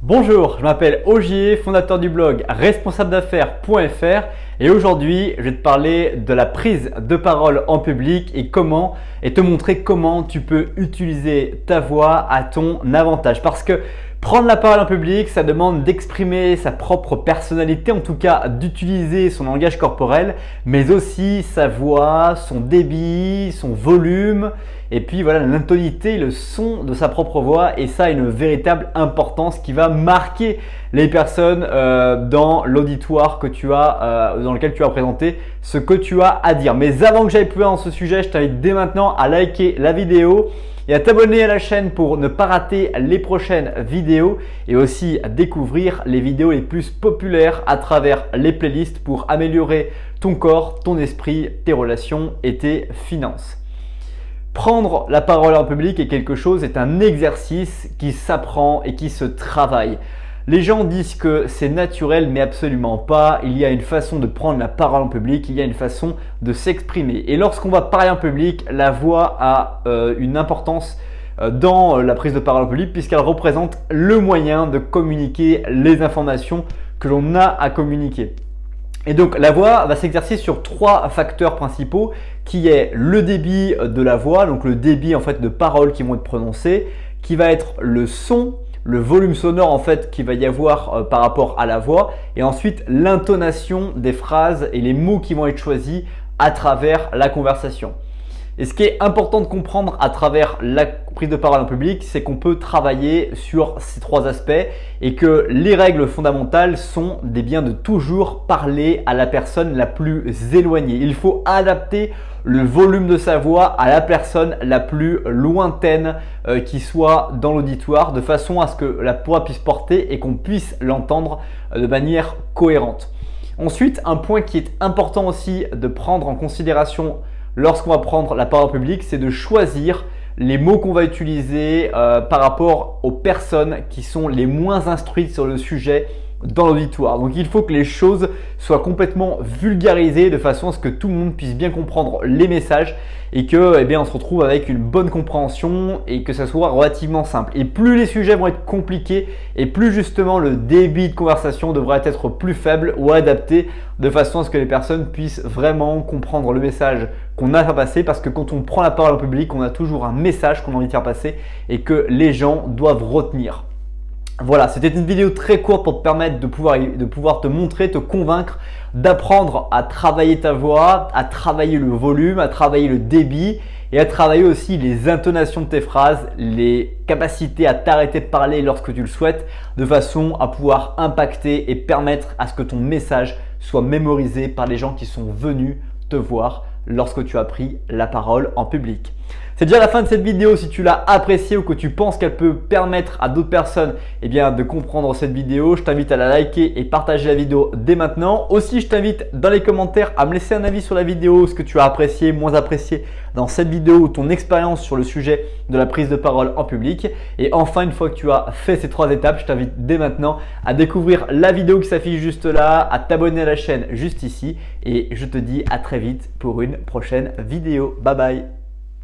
Bonjour, je m'appelle Ogier, fondateur du blog responsable-d'affaires.fr et aujourd'hui je vais te parler de la prise de parole en public et te montrer comment tu peux utiliser ta voix à ton avantage. Parce que prendre la parole en public, ça demande d'exprimer sa propre personnalité, en tout cas d'utiliser son langage corporel, mais aussi sa voix, son débit, son volume, et puis voilà l'intonité, le son de sa propre voix. Et ça a une véritable importance qui va marquer les personnes dans l'auditoire que tu as, dans lequel tu as présenté ce que tu as à dire. Mais avant que j'aille plus loin dans ce sujet, je t'invite dès maintenant à liker la vidéo et à t'abonner à la chaîne pour ne pas rater les prochaines vidéos et aussi à découvrir les vidéos les plus populaires à travers les playlists pour améliorer ton corps, ton esprit, tes relations et tes finances. Prendre la parole en public est un exercice qui s'apprend et qui se travaille. Les gens disent que c'est naturel, mais absolument pas. Il y a une façon de prendre la parole en public, il y a une façon de s'exprimer. Et lorsqu'on va parler en public, la voix a une importance dans la prise de parole en public puisqu'elle représente le moyen de communiquer les informations que l'on a à communiquer. Et donc la voix va s'exercer sur trois facteurs principaux qui est le débit de la voix, donc le débit en fait de paroles qui vont être prononcées, qui va être le son, le volume sonore en fait qu'il va y avoir par rapport à la voix, et ensuite l'intonation des phrases et les mots qui vont être choisis à travers la conversation. Et ce qui est important de comprendre à travers la prise de parole en public, c'est qu'on peut travailler sur ces trois aspects et que les règles fondamentales sont de toujours parler à la personne la plus éloignée. Il faut adapter le volume de sa voix à la personne la plus lointaine qui soit dans l'auditoire de façon à ce que la voix puisse porter et qu'on puisse l'entendre de manière cohérente. Ensuite, un point qui est important aussi de prendre en considération lorsqu'on va prendre la parole en public, c'est de choisir les mots qu'on va utiliser par rapport aux personnes qui sont les moins instruites sur le sujet dans l'auditoire. Donc il faut que les choses soient complètement vulgarisées de façon à ce que tout le monde puisse bien comprendre les messages et que on se retrouve avec une bonne compréhension et que ça soit relativement simple. Et plus les sujets vont être compliqués et plus justement le débit de conversation devrait être plus faible ou adapté de façon à ce que les personnes puissent vraiment comprendre le message qu'on a à faire passer, parce que quand on prend la parole en public, on a toujours un message qu'on a envie de faire passer et que les gens doivent retenir. Voilà, c'était une vidéo très courte pour te permettre de pouvoir te montrer, te convaincre, d'apprendre à travailler ta voix, à travailler le volume, à travailler le débit et à travailler aussi les intonations de tes phrases, les capacités à t'arrêter de parler lorsque tu le souhaites, de façon à pouvoir impacter et permettre à ce que ton message soit mémorisé par les gens qui sont venus te voir lorsque tu as pris la parole en public. C'est déjà la fin de cette vidéo. Si tu l'as appréciée ou que tu penses qu'elle peut permettre à d'autres personnes de comprendre cette vidéo, je t'invite à la liker et partager la vidéo dès maintenant. Aussi, je t'invite dans les commentaires à me laisser un avis sur la vidéo, ce que tu as apprécié, moins apprécié dans cette vidéo ou ton expérience sur le sujet de la prise de parole en public. Et enfin, une fois que tu as fait ces trois étapes, je t'invite dès maintenant à découvrir la vidéo qui s'affiche juste là, à t'abonner à la chaîne juste ici et je te dis à très vite pour une prochaine vidéo. Bye bye.